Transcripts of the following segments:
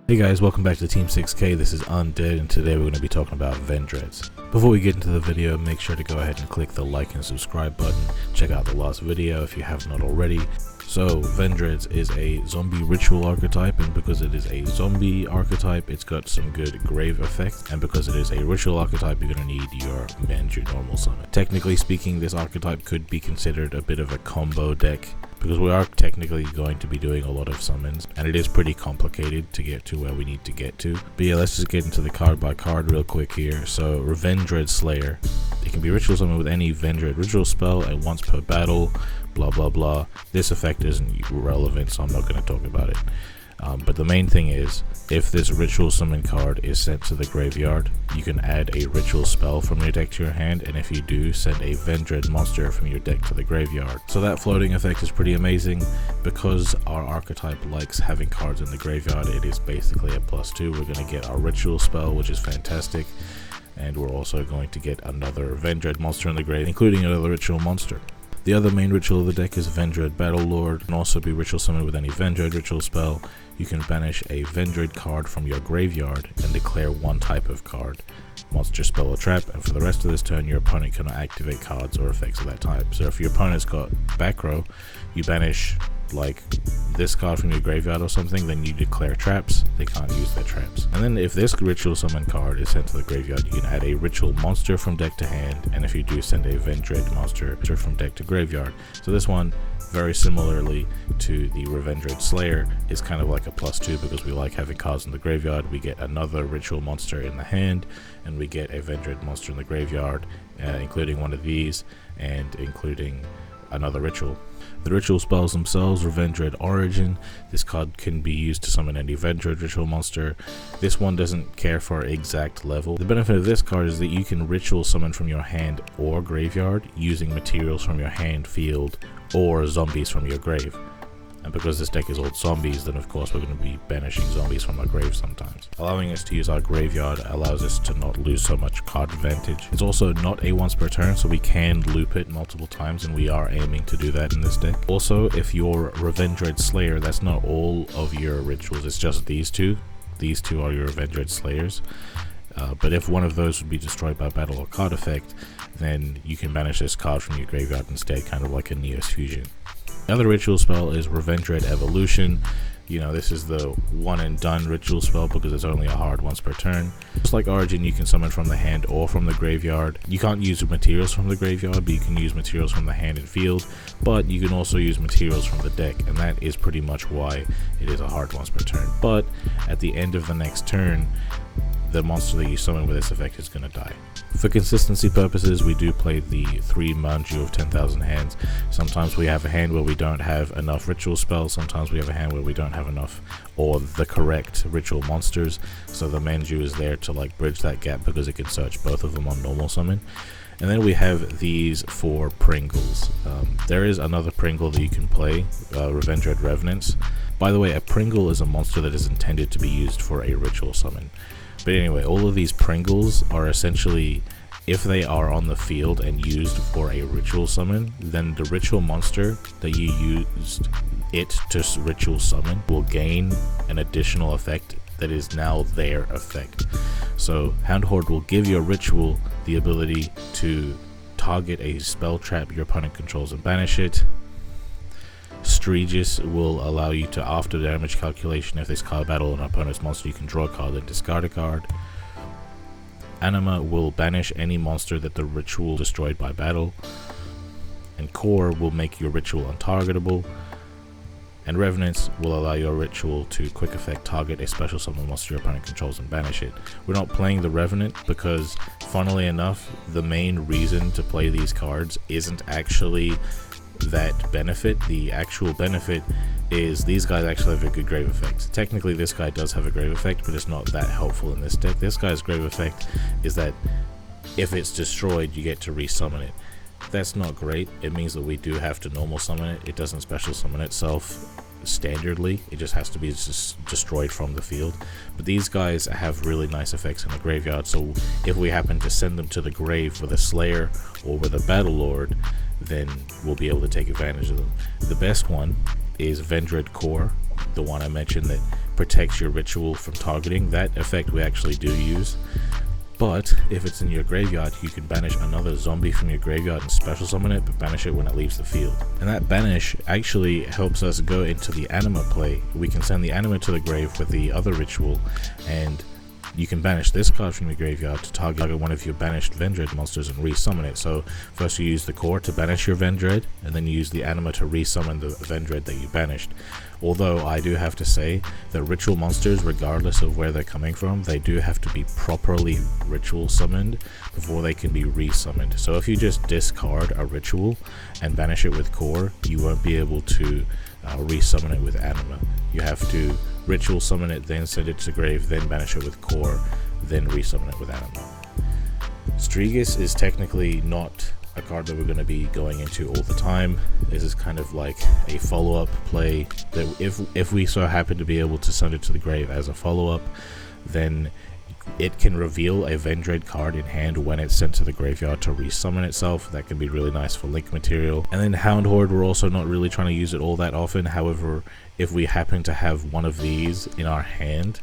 Hey guys, welcome back to Team 6K. This is Undead, and today we're going to be talking about Vendreads. Before we get into the video, make sure to go ahead and click the like and subscribe button. Check out the last video if you have not already. So, Vendreads is a zombie ritual archetype, and because it is a zombie archetype, it's got some good grave effects, and because it is a ritual archetype, you're going to need your Vendread normal summon. Technically speaking, this archetype could be considered a bit of a combo deck, because we are technically going to be doing a lot of summons, and it is pretty complicated to get to where we need to get to. But yeah, let's just get into the card by card real quick here. So, Vendread Slayer. It can be ritual summoned with any Vendread ritual spell at once per battle, blah blah blah. This effect isn't relevant, so I'm not going to talk about it. But the main thing is, if this ritual summon card is sent to the graveyard, you can add a ritual spell from your deck to your hand, and if you do, send a Vendread monster from your deck to the graveyard. So that floating effect is pretty amazing. Because our archetype likes having cards in the graveyard, it is basically a +2. We're going to get our ritual spell, which is fantastic, and we're also going to get another Vendread monster in the grave, including another ritual monster. The other main ritual of the deck is Vendread Battlelord. It can also be ritual summoned with any Vendread ritual spell. You can banish a Vendread card from your graveyard and declare one type of card, monster, spell, or trap, and for the rest of this turn your opponent cannot activate cards or effects of that type. So if your opponent's got back row, you banish like this card from your graveyard or something, then you declare traps. They can't use their traps. And then if this ritual summon card is sent to the graveyard, you can add a ritual monster from deck to hand, and if you do, send a Vendread monster from deck to graveyard. So this one, very similarly to the Vendread Slayer, is kind of like a +2 because we like having cards in the graveyard. We get another ritual monster in the hand, and we get a Vendread monster in the graveyard, including one of these, and including another ritual. The ritual spells themselves are Vendread Origin. This card can be used to summon any Vendread ritual monster. This one doesn't care for exact level. The benefit of this card is that you can ritual summon from your hand or graveyard using materials from your hand, field, or zombies from your grave. And because this deck is all zombies, then of course we're going to be banishing zombies from our grave sometimes. Allowing us to use our graveyard allows us to not lose so much card advantage. It's also not a once per turn, so we can loop it multiple times, and we are aiming to do that in this deck. Also, if you're Vendread Slayer, that's not all of your rituals, it's just these two. These two are your Vendread Slayers. But if one of those would be destroyed by battle or card effect, then you can banish this card from your graveyard instead, kind of like a Neos Fusion. The other ritual spell is Vendread Evolution. You know, this is the one and done ritual spell because it's only a hard once per turn. Just like Origin, you can summon from the hand or from the graveyard. You can't use materials from the graveyard, but you can use materials from the hand and field. But you can also use materials from the deck, and that is pretty much why it is a hard once per turn. But at the end of the next turn, the monster that you summon with this effect is going to die. For consistency purposes, we do play the 3 Manju of 10,000 hands. Sometimes we have a hand where we don't have enough ritual spells, sometimes we have a hand where we don't have enough or the correct ritual monsters, so the Manju is there to like bridge that gap because it can search both of them on normal summon. And then we have these 4 Pringles. There is another Pringle that you can play, Vendread Revenants. By the way, a Pringle is a monster that is intended to be used for a ritual summon. But anyway, all of these Pringles are essentially, if they are on the field and used for a ritual summon, then the ritual monster that you used it to ritual summon will gain an additional effect that is now their effect. So Hound Horde will give your ritual the ability to target a spell trap your opponent controls and banish it. Streegis will allow you to, after the damage calculation, if this card battle an opponent's monster, you can draw a card and discard a card. Anima will banish any monster that the ritual destroyed by battle. And Core will make your ritual untargetable. And Revenants will allow your ritual to quick effect target a special summon monster your opponent controls and banish it. We're not playing the Revenant because, funnily enough, the main reason to play these cards isn't actually that benefit. The actual benefit is these guys actually have a good grave effect. Technically this guy does have a grave effect, but it's not that helpful in this deck. This guy's grave effect is that if it's destroyed, you get to resummon it. That's not great. It means that we do have to normal summon it. It doesn't special summon itself standardly, it just has to be just destroyed from the field. But these guys have really nice effects in the graveyard, so if we happen to send them to the grave with a Slayer or with a Battlelord, then we'll be able to take advantage of them. The best one is Vendread Core, the one I mentioned that protects your ritual from targeting. That effect we actually do use. But if it's in your graveyard, you can banish another zombie from your graveyard and special summon it, but banish it when it leaves the field. And that banish actually helps us go into the anima play. We can send the anima to the grave with the other ritual, and you can banish this card from your graveyard to target one of your banished Vendread monsters and resummon it. So first you use the core to banish your Vendread, and then you use the anima to resummon the Vendread that you banished. Although I do have to say that ritual monsters, regardless of where they're coming from, they do have to be properly ritual summoned before they can be resummoned. So if you just discard a ritual and banish it with core, you won't be able to resummon it with anima. You have to ritual summon it, then send it to grave, then banish it with core, then resummon it with anima. Strigas is technically not a card that we're going to be going into all the time. This is kind of like a follow-up play that if we so happen to be able to send it to the grave as a follow-up, then it can reveal a Vendread card in hand when it's sent to the graveyard to resummon itself. That can be really nice for link material. And then Hound Horde, we're also not really trying to use it all that often. However, if we happen to have one of these in our hand,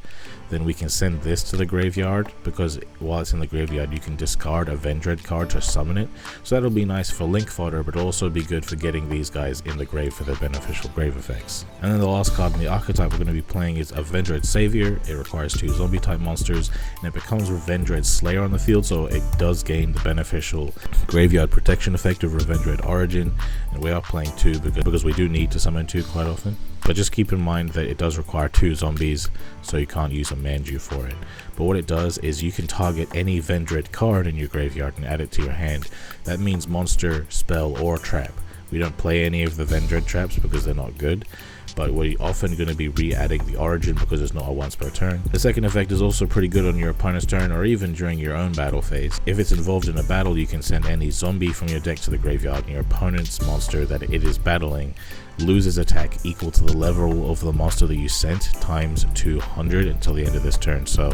then we can send this to the graveyard, because while it's in the graveyard you can discard a Vendread card to summon it. So that'll be nice for link fodder, but also be good for getting these guys in the grave for their beneficial grave effects. And then the last card in the archetype we're going to be playing is a Vendread Savior. It requires 2 zombie type monsters, and it becomes Vendread Slayer on the field, so it does gain the beneficial graveyard protection effect of Vendread Origin. And we are playing 2 because we do need to summon 2 quite often. But just keep in mind that it does require 2 zombies, so you can't use a Manju for it. But what it does is you can target any Vendread card in your graveyard and add it to your hand. That means monster, spell, or trap. We don't play any of the Vendread traps because they're not good, but we're often going to be re-adding the Origin because it's not a once per turn. The second effect is also pretty good on your opponent's turn or even during your own battle phase. If it's involved in a battle, you can send any zombie from your deck to the graveyard, and your opponent's monster that it is battling loses attack equal to the level of the monster that you sent times 200 until the end of this turn. So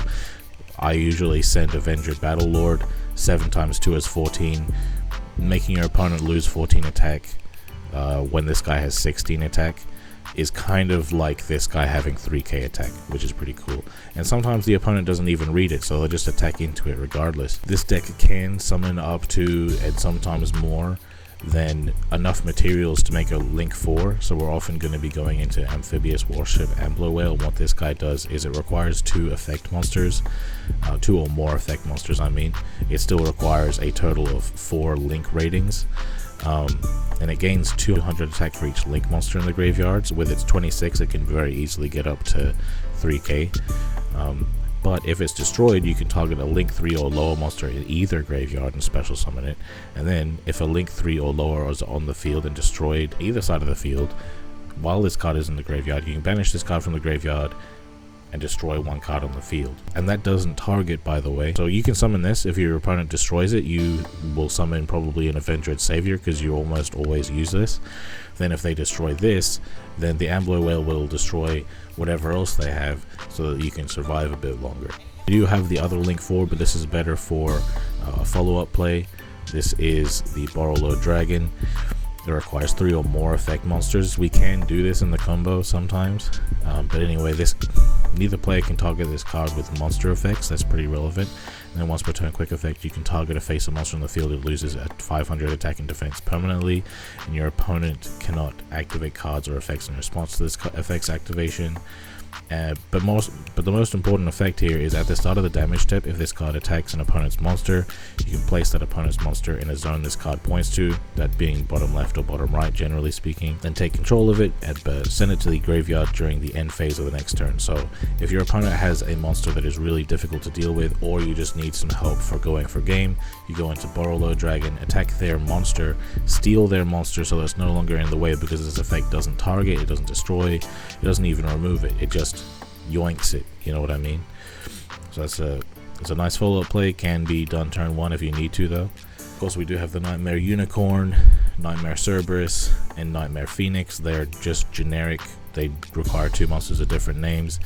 I usually send a Vendread Battle Lord. 7 times 2 is 14, making your opponent lose 14 attack when this guy has 16 attack is kind of like this guy having 3k attack, which is pretty cool. And sometimes the opponent doesn't even read it, so they'll just attack into it regardless. This deck can summon up to, and sometimes more than, enough materials to make a link 4, so we're often going to be going into Amphibious Warship and Blue Whale. What this guy does is it requires 2 effect monsters, 2 or more effect monsters I mean. It still requires a total of 4 link ratings, and it gains 200 attack for each link monster in the graveyards. With its 26 it can very easily get up to 3k. But if it's destroyed, you can target a link 3 or lower monster in either graveyard and special summon it. And then if a link 3 or lower is on the field and destroyed either side of the field while this card is in the graveyard, you can banish this card from the graveyard and destroy 1 card on the field. And that doesn't target, by the way. So you can summon this. If your opponent destroys it, you will summon probably an Vendread Savior because you almost always use this. Then if they destroy this, then the Ambler Whale will destroy whatever else they have so that you can survive a bit longer. You do have the other link 4, but this is better for a follow-up play. This is the Borrowload Dragon. It requires 3 or more effect monsters. We can do this in the combo sometimes, but anyway, neither player can target this card with monster effects. That's pretty relevant. And then once per turn quick effect, you can target a face of monster on the field. It loses at 500 attack and defense permanently, and your opponent cannot activate cards or effects in response to this effect's activation. But the most important effect here is at the start of the damage step. If this card attacks an opponent's monster, you can place that opponent's monster in a zone this card points to, that being bottom left or bottom right generally speaking, then take control of it and send it to the graveyard during the end phase of the next turn. So if your opponent has a monster that is really difficult to deal with, or you just need some help for going for game, you go into Borrowload Dragon, attack their monster, steal their monster so that it's no longer in the way, because this effect doesn't target, it doesn't destroy, it doesn't even remove it, it just yoinks it, you know what I mean? So it's a nice follow-up play. Can be done turn 1 if you need to though. Of course, we do have the Nightmare Unicorn, Nightmare Cerberus, and Nightmare Phoenix. They're just generic. They require 2 monsters of different names.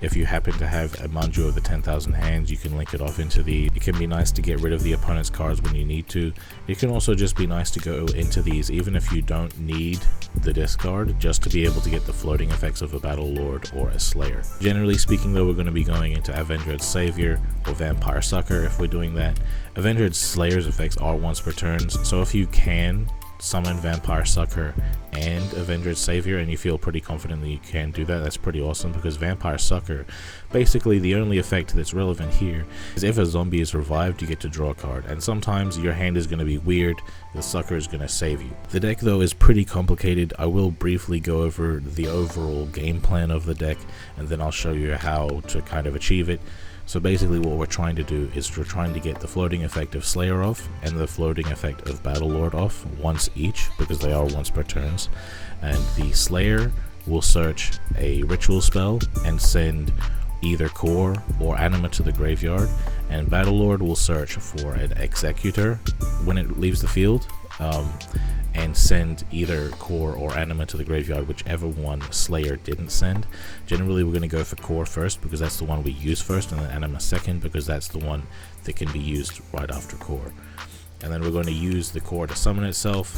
If you happen to have a Manju of the 10,000 hands, you can link it off into the... It can be nice to get rid of the opponent's cards when you need to. It can also just be nice to go into these even if you don't need the discard just to be able to get the floating effects of a Battle Lord or a Slayer. Generally speaking though, we're going to be going into Vendread Savior or Vampire Sucker if we're doing that. Vendread Slayer's effects are once per turn, so if you can summon Vampire Sucker and Vendread Savior and you feel pretty confident that you can do that, that's pretty awesome, because Vampire Sucker, basically the only effect that's relevant here is if a zombie is revived, you get to draw a card, and sometimes your hand is going to be weird, the Sucker is going to save you. The deck though is pretty complicated. I will briefly go over the overall game plan of the deck and then I'll show you how to kind of achieve it. So basically what we're trying to do is we're trying to get the floating effect of Slayer off and the floating effect of Battle Lord off once each, because they are once per turns. And the Slayer will search a ritual spell and send either Core or Anima to the graveyard, and Battle Lord will search for an Executor when it leaves the field, and send either Core or Anima to the graveyard, whichever one Slayer didn't send. Generally we're going to go for Core first because that's the one we use first, and then Anima second because that's the one that can be used right after Core. And then we're going to use the Core to summon itself.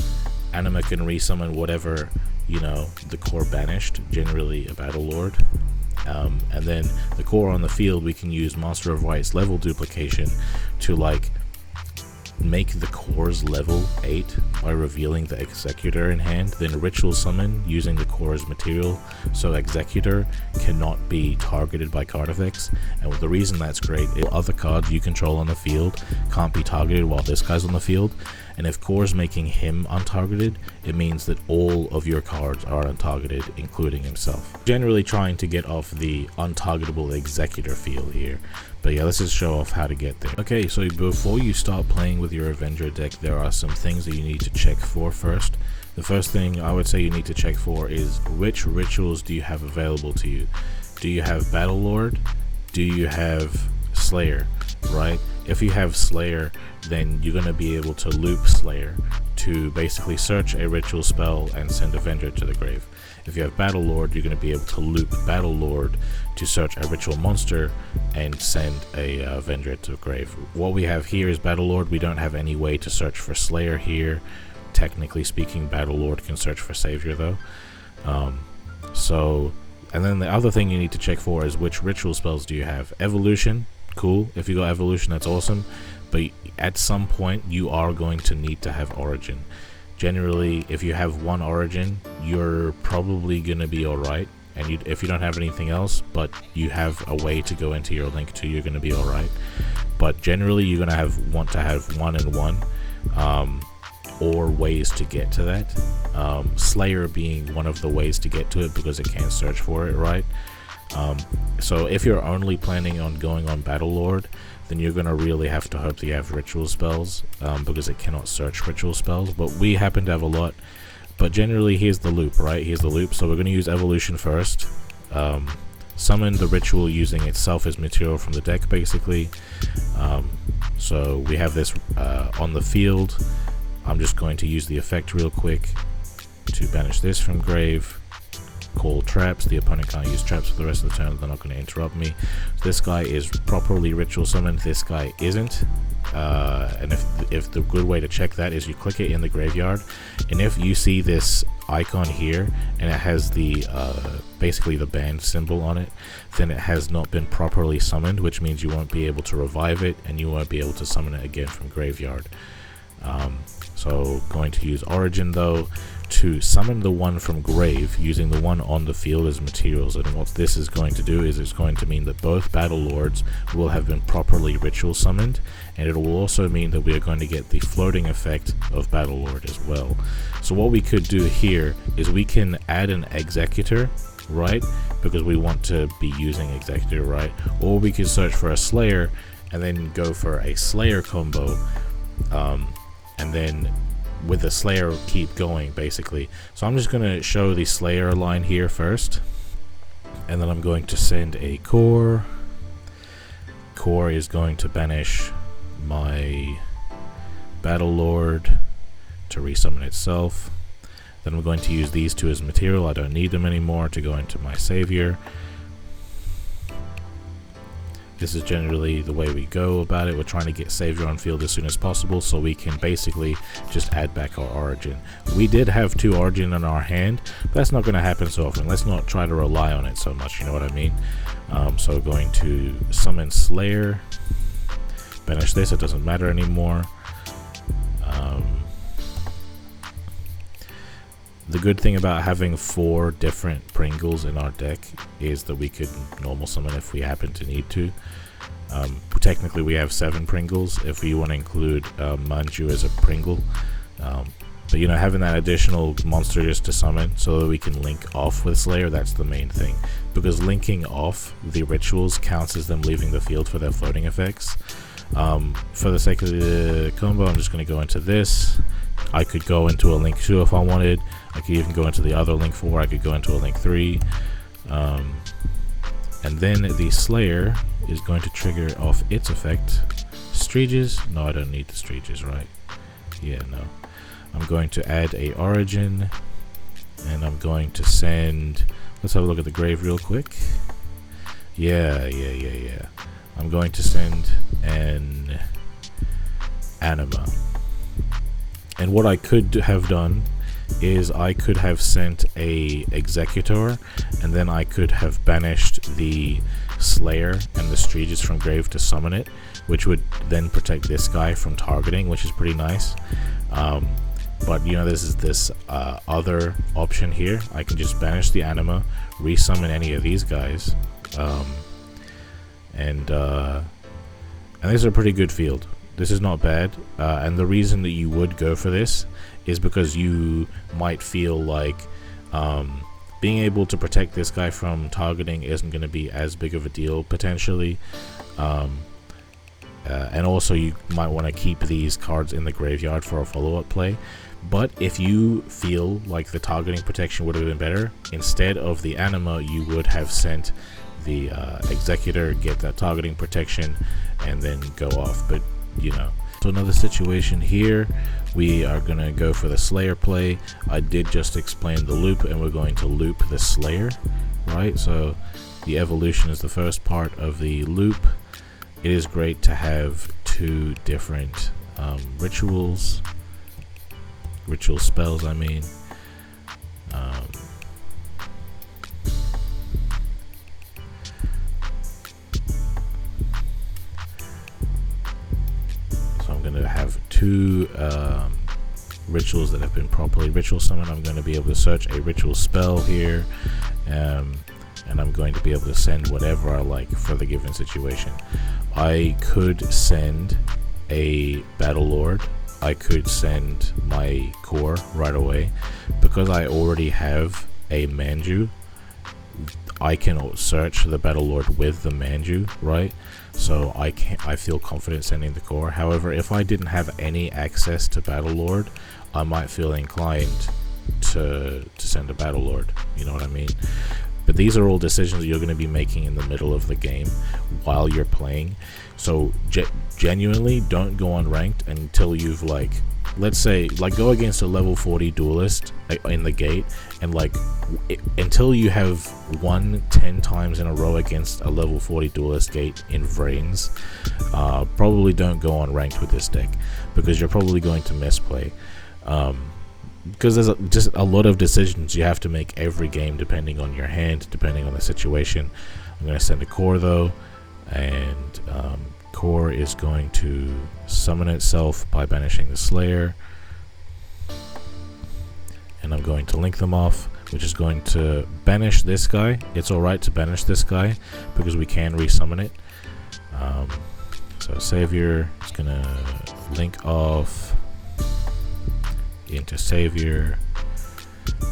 Anima can resummon whatever, you know, the Core banished, generally a Battle Lord. And then the Core on the field, we can use Master of Rights level duplication to like make the Core's level 8 by revealing the Executor in hand, then ritual summon using the Core's material so Executor cannot be targeted by card effects. And the reason that's great is other cards you control on the field can't be targeted while this guy's on the field, and if Core's making him untargeted, it means that all of your cards are untargeted, including himself. Generally trying to get off the untargetable Executor feel here. But yeah, let's just show off how to get there. Okay, so before you start playing with your Avenger deck, there are some things that you need to check for first. The first thing I would say you need to check for is which rituals do you have available to you. Do you have Battle Lord? Do you have Slayer? Right? If you have Slayer, then you're going to be able to loop Slayer to basically search a ritual spell and send Avenger to the grave. If you have Battle Lord, you're going to be able to loop Battle Lord to search a ritual monster and send a Vendread to the grave. What we have here is Battle Lord. We don't have any way to search for Slayer here. Technically speaking, Battle Lord can search for Savior though. And then the other thing you need to check for is which ritual spells do you have. Evolution, cool. If you got Evolution, that's awesome. But at some point, you are going to need to have Origin. Generally, if you have one Origin, you're probably going to be alright. And if you don't have anything else, but you have a way to go into your Link 2, you're going to be alright. But generally, you're going to want to have 1 and 1, or ways to get to that. Slayer being one of the ways to get to it because it can search for it, right? So if you're only planning on going on Battle Lord, then you're going to really have to hope that you have ritual spells, because it cannot search ritual spells, but we happen to have a lot. But generally, here's the loop, right? Here's the loop. So we're going to use Evolution first, summon the ritual using itself as material from the deck, basically. So we have this on the field. I'm just going to use the effect real quick to banish this from grave. Call traps. The opponent can't use traps for the rest of the turn. They're not going to interrupt me. So this guy is properly ritual summoned. This guy isn't. And if the good way to check that is you click it in the graveyard, and if you see this icon here and it has the basically the banned symbol on it, then it has not been properly summoned, which means you won't be able to revive it and you won't be able to summon it again from graveyard. So going to use Origin though to summon the one from grave using the one on the field as materials. And what this is going to do is it's going to mean that both Battle Lords will have been properly ritual summoned, and it will also mean that we are going to get the floating effect of Battle Lord as well. So what we could do here is we can add an Executor, right, because we want to be using Executor, right, or we could search for a Slayer and then go for a Slayer combo, and then with the Slayer keep going basically. So I'm just going to show the Slayer line here first, and then I'm going to send a Core. Core is going to banish my Battle Lord to resummon itself. Then we're going to use these two as material. I don't need them anymore to go into my Savior. this is generally the way we go about it. We're trying to get Savior on field as soon as possible so we can basically just add back our Origin. We did have 2 Origin in our hand, but that's not going to happen so often. Let's not try to rely on it so much, you know what I mean? So we're going to summon Slayer, banish this, it doesn't matter anymore. The good thing about having 4 different Pringles in our deck is that we could normal summon if we happen to need to. Technically we have 7 Pringles if we want to include Manju as a Pringle. But you know, having that additional monster just to summon so that we can link off with Slayer, that's the main thing. Because linking off the rituals counts as them leaving the field for their floating effects. For the sake of the combo, I'm just going to go into this. I could go into a Link 2 if I wanted. I could even go into the other Link 4. I could go into a Link 3. And then the Slayer is going to trigger off its effect. Streeges? No, I don't need the Streeges, right? Yeah, no. I'm going to add a Origin. And I'm going to send... Let's have a look at the grave real quick. Yeah. I'm going to send an Anima. And what I could have done is I could have sent a Executor, and then I could have banished the Slayer and the Streeges from grave to summon it, which would then protect this guy from targeting, which is pretty nice. But you know, this other option here. I can just banish the Anima, resummon any of these guys, and this is a pretty good field. This is not bad, and the reason that you would go for this is because you might feel like being able to protect this guy from targeting isn't going to be as big of a deal potentially, and also you might want to keep these cards in the graveyard for a follow-up play. But if you feel like the targeting protection would have been better, instead of the Anima you would have sent the Executor, get that targeting protection, and then go off. But you know, so another situation here, we are gonna go for the Slayer play. I did just explain the loop, and we're going to loop the Slayer, right? So the evolution is the first part of the loop. It is great to have 2 different ritual spells, I mean. To have 2 rituals that have been properly ritual summoned. I'm going to be able to search a ritual spell here, and I'm going to be able to send whatever I like for the given situation. I could send a Battle Lord. I could send my core right away. Because I already have a Manju, I can search the Battle Lord with the Manju, right? So I feel confident sending the core. However, if I didn't have any access to Battle Lord, I might feel inclined to send a Battle Lord, you know what I mean? But these are all decisions that you're going to be making in the middle of the game while you're playing. So genuinely don't go on ranked until you've, like, let's say, like, go against a level 40 duelist in the gate, and like until you have won 10 times in a row against a level 40 duelist gate in Vrains, probably don't go on ranked with this deck, because you're probably going to misplay. Because there's just a lot of decisions you have to make every game depending on your hand, depending on the situation. I'm going to send a core though, and core is going to summon itself by banishing the Slayer, and I'm going to link them off, which is going to banish this guy. It's alright to banish this guy because we can resummon it. So Savior is going to link off into Savior.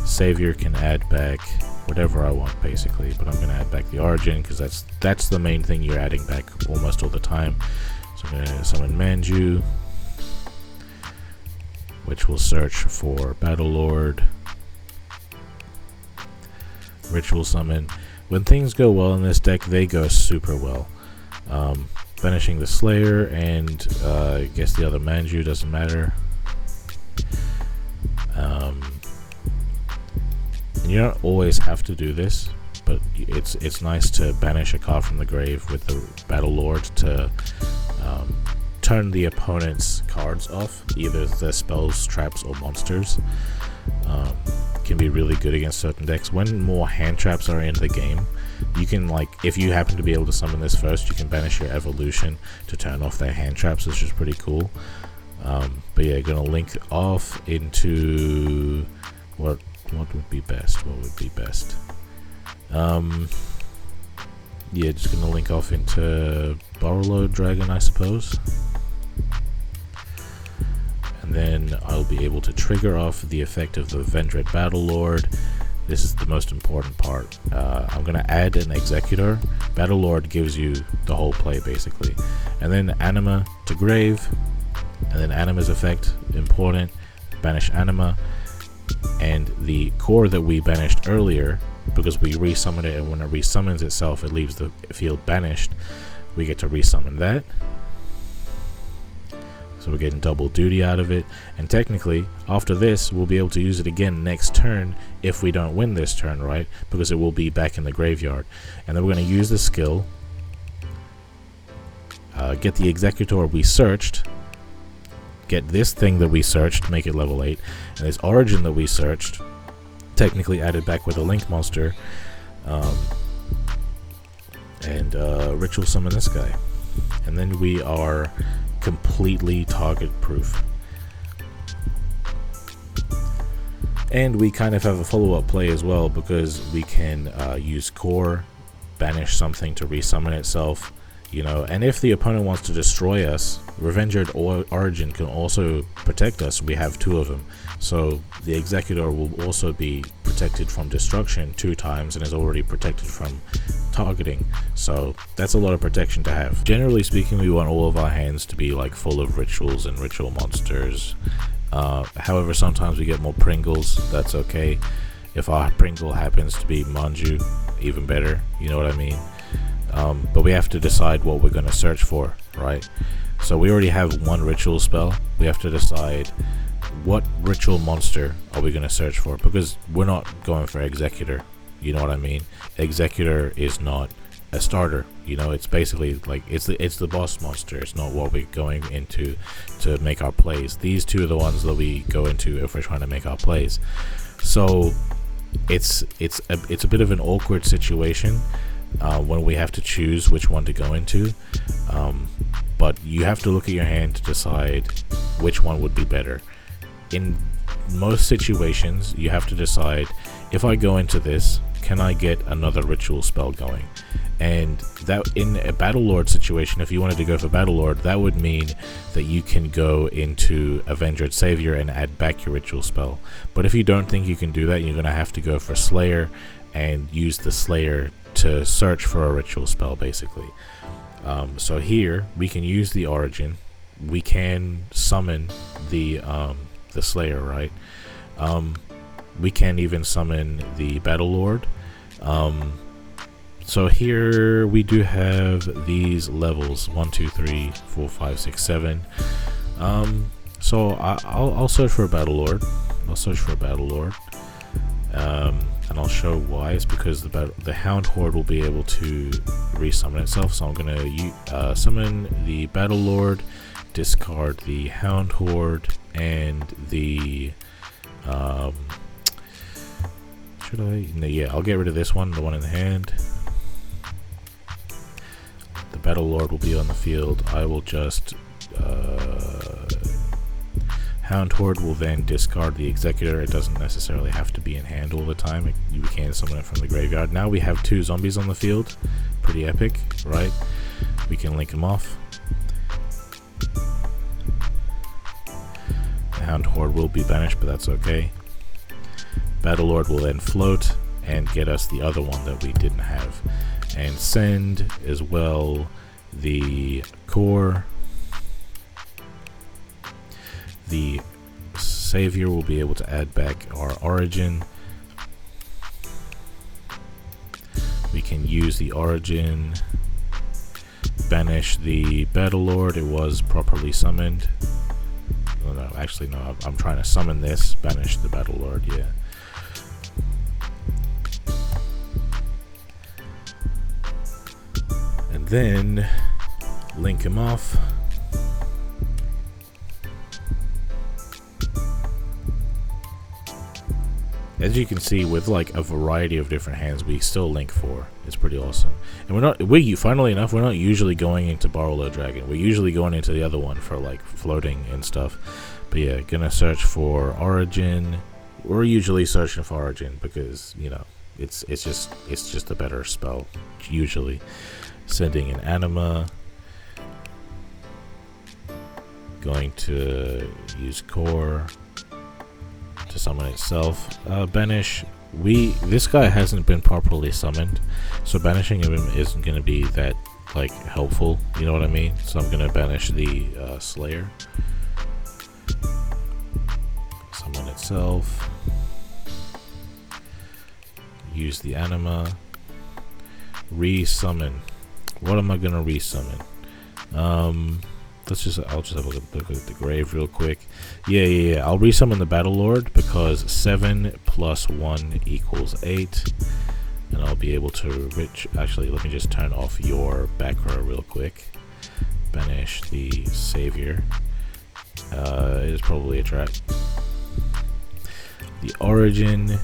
Savior can add back whatever I want basically, but I'm going to add back the Origin because that's the main thing you're adding back almost all the time. So I'm going to summon Manju, which will search for Battle Lord, ritual summon. When things go well in this deck, they go super well. Banishing the Slayer and I guess the other Manju, doesn't matter. And you don't always have to do this, but it's nice to banish a card from the grave with the Battle Lord to turn the opponent's cards off, either their spells, traps, or monsters. Can be really good against certain decks. When more hand traps are in the game, you can, like, if you happen to be able to summon this first, you can banish your evolution to turn off their hand traps, which is pretty cool. But yeah, gonna link off into what would be best. Yeah, just gonna link off into Borrowload Dragon, I suppose. And then I'll be able to trigger off the effect of the Vendread Battle Lord. This is the most important part. I'm gonna add an Executor. Battle Lord gives you the whole play basically. And then Anima to Grave. And then Anima's effect, important, banish Anima. And the core that we banished earlier, because we resummon it, and when it resummons itself, it leaves the field banished. We get to resummon that. So we're getting double duty out of it. And technically, after this, we'll be able to use it again next turn if we don't win this turn, right? Because it will be back in the graveyard. And then we're going to use the skill, get the Executor we searched, get this thing that we searched, make it level 8, and this Origin that we searched, technically added back with a Link monster, and Ritual Summon this guy. And then we are completely target proof. And we kind of have a follow-up play as well, because we can use core, banish something to resummon itself, you know, and if the opponent wants to destroy us, Vendread or Origin can also protect us. We have 2 of them, so the Executor will also be protected from destruction 2 times and is already protected from targeting, so that's a lot of protection to have. Generally speaking, we want all of our hands to be like full of rituals and ritual monsters. However, sometimes we get more Pringles. That's okay. If our Pringle happens to be Manju, even better, you know what I mean? But we have to decide what we're going to search for, right? So we already have 1 ritual spell. We have to decide what ritual monster are we going to search for, because we're not going for Executor, you know what I mean? Executor is not a starter, you know, it's basically like it's the boss monster. It's not what we're going into to make our plays. These 2 are the ones that we go into if we're trying to make our plays. So it's a bit of an awkward situation when we have to choose which one to go into, but you have to look at your hand to decide which one would be better. In most situations, you have to decide, if I go into this, can I get another ritual spell going? And that, in a Battle Lord situation, if you wanted to go for Battle Lord, that would mean that you can go into a Vendread Savior and add back your ritual spell. But if you don't think you can do that, you're going to have to go for Slayer and use the Slayer to search for a ritual spell, basically. So here we can use the Origin, we can summon the Slayer, right? We can even summon the Battle Lord. So here we do have these levels 1, 2, 3, 4, 5, 6, 7. So I'll search for a Battle Lord. And I'll show why. It's because the Hound Horde will be able to resummon itself. So I'm gonna summon the Battle Lord, discard the Hound Horde, and the should I? No, yeah, I'll get rid of this one, the one in the hand. The Battle Lord will be on the field. I will just Hound Horde will then discard the Executor. It doesn't necessarily have to be in hand all the time. You can summon it from the graveyard. Now we have 2 zombies on the field. Pretty epic, right? We can link them off. The Hound Horde will be banished, but that's okay. Battle Lord will then float and get us the other one that we didn't have. And send as well the core. The Savior will be able to add back our Origin. We can use the Origin, banish the Battle Lord. It was properly summoned. Oh, no, actually no, I'm trying to summon this, banish the Battle Lord, yeah. then link him off. As you can see, with like a variety of different hands, we still link 4. It's pretty awesome. And funnily enough, we're not usually going into Borrowload Dragon. We're usually going into the other one for like floating and stuff. But yeah, gonna search for Origin. We're usually searching for Origin because, you know, it's just a better spell usually. Sending an Anima. Going to use Core to summon itself. Banish. This guy hasn't been properly summoned, so banishing him isn't going to be that like helpful. You know what I mean? So I'm going to banish the Slayer. Summon itself. Use the Anima. Resummon. What am I going to resummon? I'll just have a look at the grave real quick. Yeah. I'll resummon the Battle Lord because 7 + 1 = 8. And I'll be able to actually, let me just turn off your back row real quick. Banish the Savior. It is probably a trap. The Origin.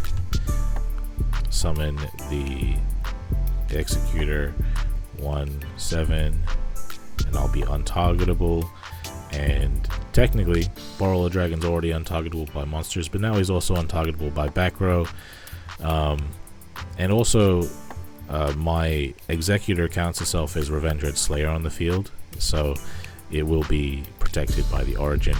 Summon the Executor. 1, 7. And I'll be untargetable. And technically, Borrowload Dragon's already untargetable by monsters, but now he's also untargetable by back row. And also, my Executor counts itself as Vendread Slayer on the field, so it will be protected by the Origin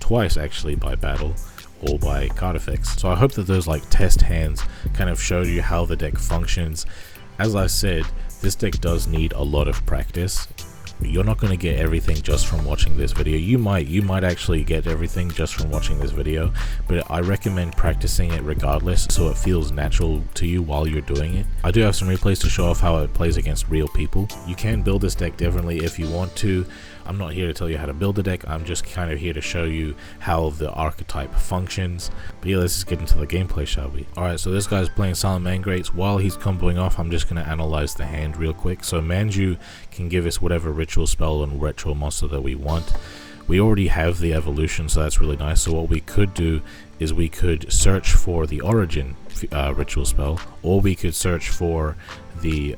twice, actually, by battle or by card effects. So I hope that those like test hands kind of showed you how the deck functions. As I said, this deck does need a lot of practice. You're not going to get everything just from watching this video. You might actually get everything just from watching this video, but I recommend practicing it regardless so it feels natural to you while you're doing it. I do have some replays to show off how it plays against real people. You can build this deck differently if you want to. I'm not here to tell you how to build the deck. I'm just kind of here to show you how the archetype functions. But yeah, let's just get into the gameplay, shall we? Alright, so this guy's playing Silent Mangrates. While he's comboing off, I'm just going to analyze the hand real quick. So Manju can give us whatever ritual spell and retro monster that we want. We already have the evolution, so that's really nice. So what we could do is we could search for the Origin ritual spell, or we could search for the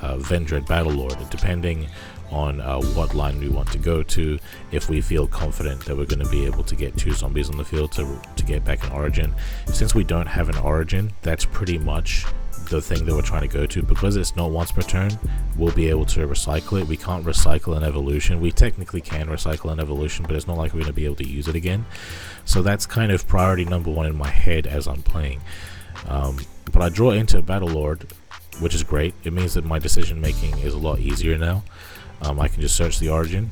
Vendread Battle Lord, depending on what line we want to go to. If we feel confident that we're going to be able to get 2 zombies on the field to get back an Origin. Since we don't have an Origin, that's pretty much the thing that we're trying to go to. Because it's not once per turn, we'll be able to recycle it. We can't recycle an evolution. We technically can recycle an evolution, but it's not like we're going to be able to use it again. So that's kind of priority number 1 in my head as I'm playing. But I draw into a Battle Lord, which is great. It means that my decision making is a lot easier now. I can just search the Origin.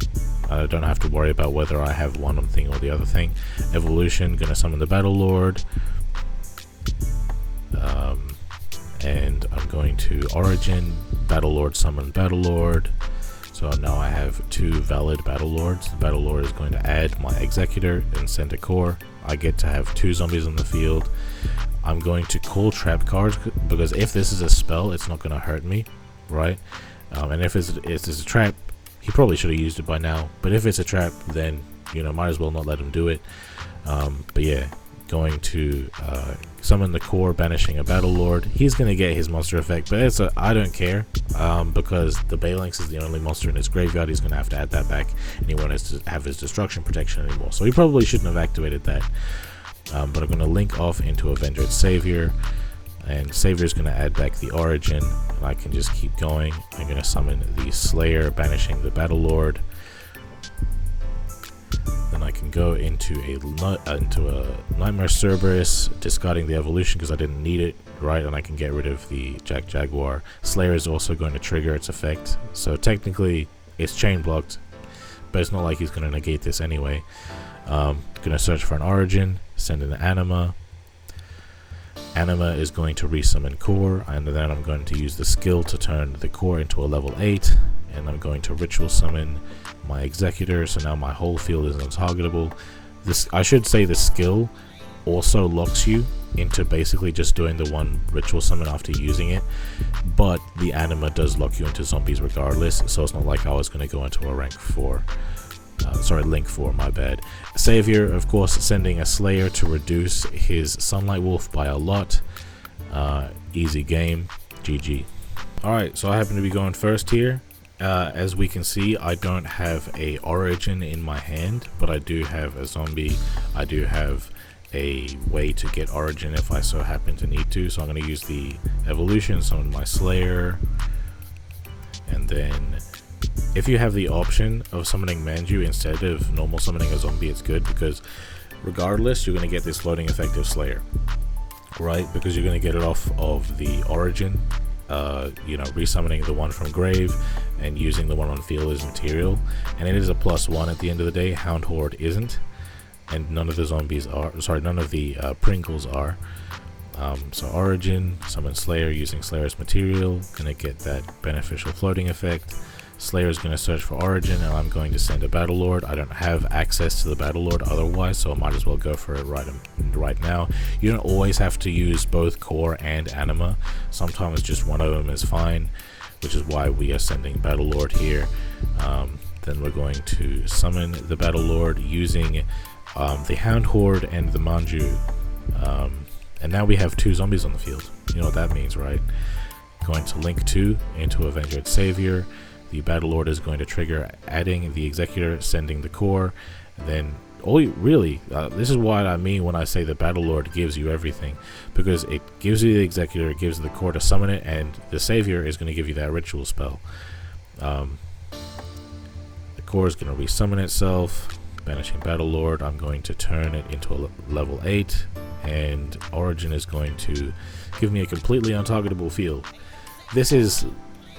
I don't have to worry about whether I have one thing or the other thing. Evolution, gonna summon the Battle Lord. And I'm going to Origin, Battle Lord, summon Battle Lord. So now I have 2 valid Battle Lords. The Battle Lord is going to add my Executor and send a Core. I get to have 2 zombies on the field. I'm going to call trap cards, because if this is a spell, it's not going to hurt me, right? And if it's a trap, he probably should have used it by now. But if it's a trap, then, you know, might as well not let him do it. But yeah, going to summon the Core, banishing a Battle Lord. He's going to get his monster effect, but I don't care, because the Balinx is the only monster in his graveyard. He's going to have to add that back, and he won't have his destruction protection anymore. So he probably shouldn't have activated that. But I'm going to link off into a Vendread Savior. And Savior is going to add back the Origin, and I can just keep going. I'm going to summon the Slayer, banishing the Battle Lord. Then I can go into a Nightmare Cerberus, discarding the evolution because I didn't need it, right? And I can get rid of the Jaguar. Slayer is also going to trigger its effect, so technically it's chain blocked, but it's not like he's going to negate this anyway. Going to search for an Origin, send in the Anima. Anima is going to resummon Core, and then I'm going to use the skill to turn the Core into a level 8, and I'm going to ritual summon my Executor, so now my whole field is untargetable. I should say the skill also locks you into basically just doing the one ritual summon after using it, but the anima does lock you into zombies regardless, so it's not like I was going to go into a link 4, my bad. Savior, of course, sending a Slayer to reduce his Sunlight Wolf by a lot. Easy game, GG. Alright, so I happen to be going first here. As we can see, I don't have a origin in my hand, but I do have a zombie. I do have a way to get origin if I so happen to need to, so I'm going to use the evolution, summon my Slayer, and then if you have the option of summoning Manju instead of normal summoning a zombie, it's good, because regardless you're going to get this floating effect of Slayer, right? Because you're going to get it off of the origin, you know, resummoning the one from grave and using the one on field as material, and it is a +1 at the end of the day. Hound Horde isn't, and none of the zombies are, none of the Pringles are. So origin, summon Slayer using Slayer's material, gonna get that beneficial floating effect. Slayer is going to search for origin, and I'm going to send a Battle Lord. I don't have access to the Battle Lord otherwise, so I might as well go for it right now. You don't always have to use both core and anima. Sometimes just one of them is fine, which is why we are sending Battle Lord here. Then we're going to summon the Battle Lord using the Hound Horde and the Manju. And now we have 2 zombies on the field. You know what that means, right? Going to link 2 into a Vendread Savior. The Battle Lord is going to trigger adding the Executor, sending the core, and then this is what I mean when I say the Battle Lord gives you everything, because it gives you the Executor, it gives the core to summon it, and the Savior is going to give you that ritual spell. The core is going to resummon itself, banishing Battle Lord. I'm going to turn it into a level 8, and Origin is going to give me a completely untargetable field. This is,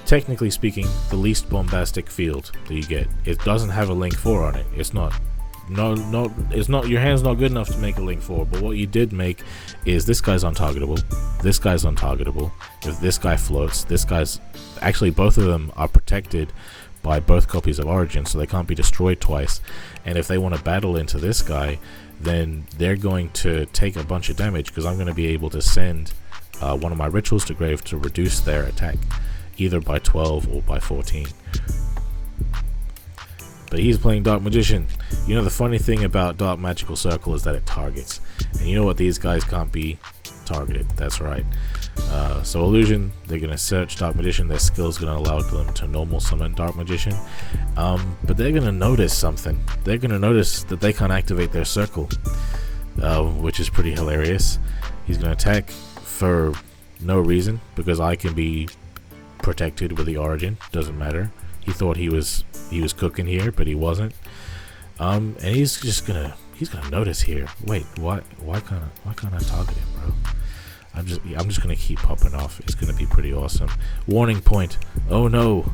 technically speaking, the least bombastic field that you get. It doesn't have a link 4 on it. It's not, your hand's not good enough to make a link 4, but what you did make is this guy's untargetable, this guy's untargetable. If this guy floats, this guy's, actually both of them are protected by both copies of Origin, so they can't be destroyed twice. And if they want to battle into this guy, then they're going to take a bunch of damage, because I'm going to be able to send one of my rituals to grave to reduce their attack, either by 12 or by 14. But he's playing Dark Magician. You know, the funny thing about Dark Magical Circle is that it targets, and you know what, these guys can't be targeted. That's right. So Illusion, they're going to search Dark Magician. Their skill's going to allow them to normal summon Dark Magician, but they're going to notice something. They're going to notice that they can't activate their circle, which is pretty hilarious. He's going to attack for no reason, because I can be protected with the Origin. Doesn't matter. He thought he was cooking here, but he wasn't. And he's gonna notice here. Wait, why can't I target him, bro? I'm just gonna keep popping off. It's gonna be pretty awesome. Warning point. Oh no.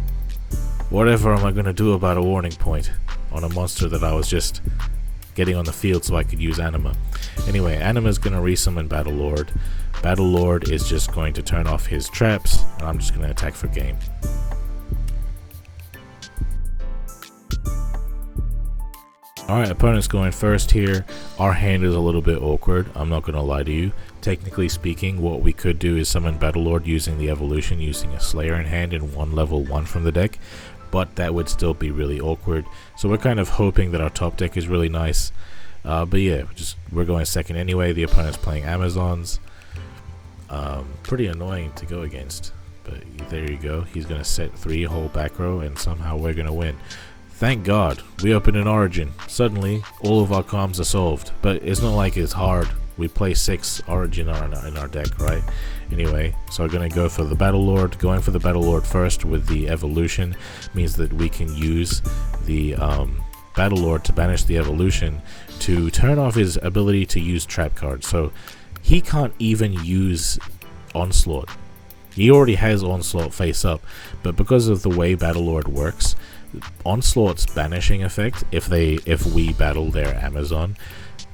Whatever am I gonna do about a warning point on a monster that I was just getting on the field so I could use anima? Anyway, anima's gonna resummon Battle Lord. Battle Lord is just going to turn off his traps, and I'm just gonna attack for game. Alright, opponent's going first here. Our hand is a little bit awkward, I'm not gonna lie to you. Technically speaking, what we could do is summon Battle Lord using the evolution, using a Slayer in hand and one level 1 from the deck, but that would still be really awkward. So we're kind of hoping that our top deck is really nice. But yeah, we're going second anyway. The opponent's playing Amazons. Pretty annoying to go against, but there you go. He's gonna set 3 whole back row, and somehow we're gonna win. Thank God we opened an Origin. Suddenly all of our comms are solved, but it's not like it's hard. We play 6 Origin in our deck, right? Anyway, so we're gonna go for the Battle Lord. Going for the Battle Lord first with the evolution means that we can use the Battle Lord to banish the evolution to turn off his ability to use trap cards. So he can't even use Onslaught. He already has Onslaught face up, but because of the way Battle Lord works, Onslaught's banishing effect, if we battle their Amazon,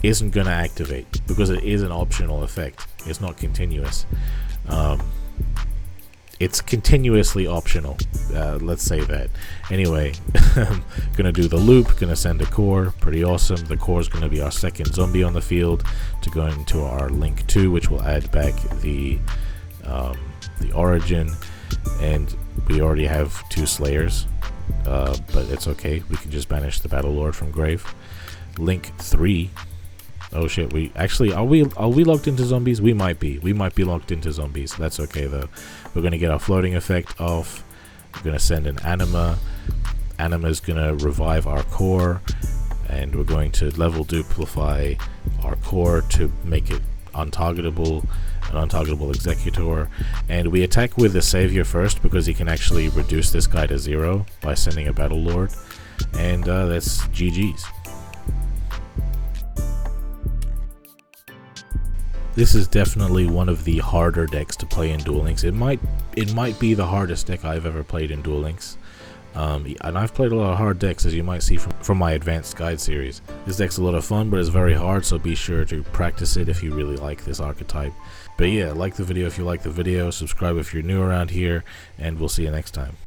isn't going to activate, because it is an optional effect. It's not continuous. it's continuously optional. Let's say that. Anyway, gonna do the loop, gonna send a core, pretty awesome. The core is gonna be our second zombie on the field to go into our link 2, which will add back the origin, and we already have 2 slayers, but it's okay, we can just banish the battle lord from grave. Link 3, oh shit, we actually are we locked into zombies? We might be locked into zombies. That's okay though. We're gonna get our floating effect off. We're gonna send an anima. Anima's gonna revive our core, and we're going to level duplify our core to make it untargetable, an untargetable executor. And we attack with the savior first because he can actually reduce this guy to 0 by sending a battle lord, and that's GG's. This is definitely one of the harder decks to play in Duel Links. It might be the hardest deck I've ever played in Duel Links. And I've played a lot of hard decks, as you might see from my advanced guide series. This deck's a lot of fun, but it's very hard, so be sure to practice it if you really like this archetype. But yeah, like the video if you like the video, subscribe if you're new around here, and we'll see you next time.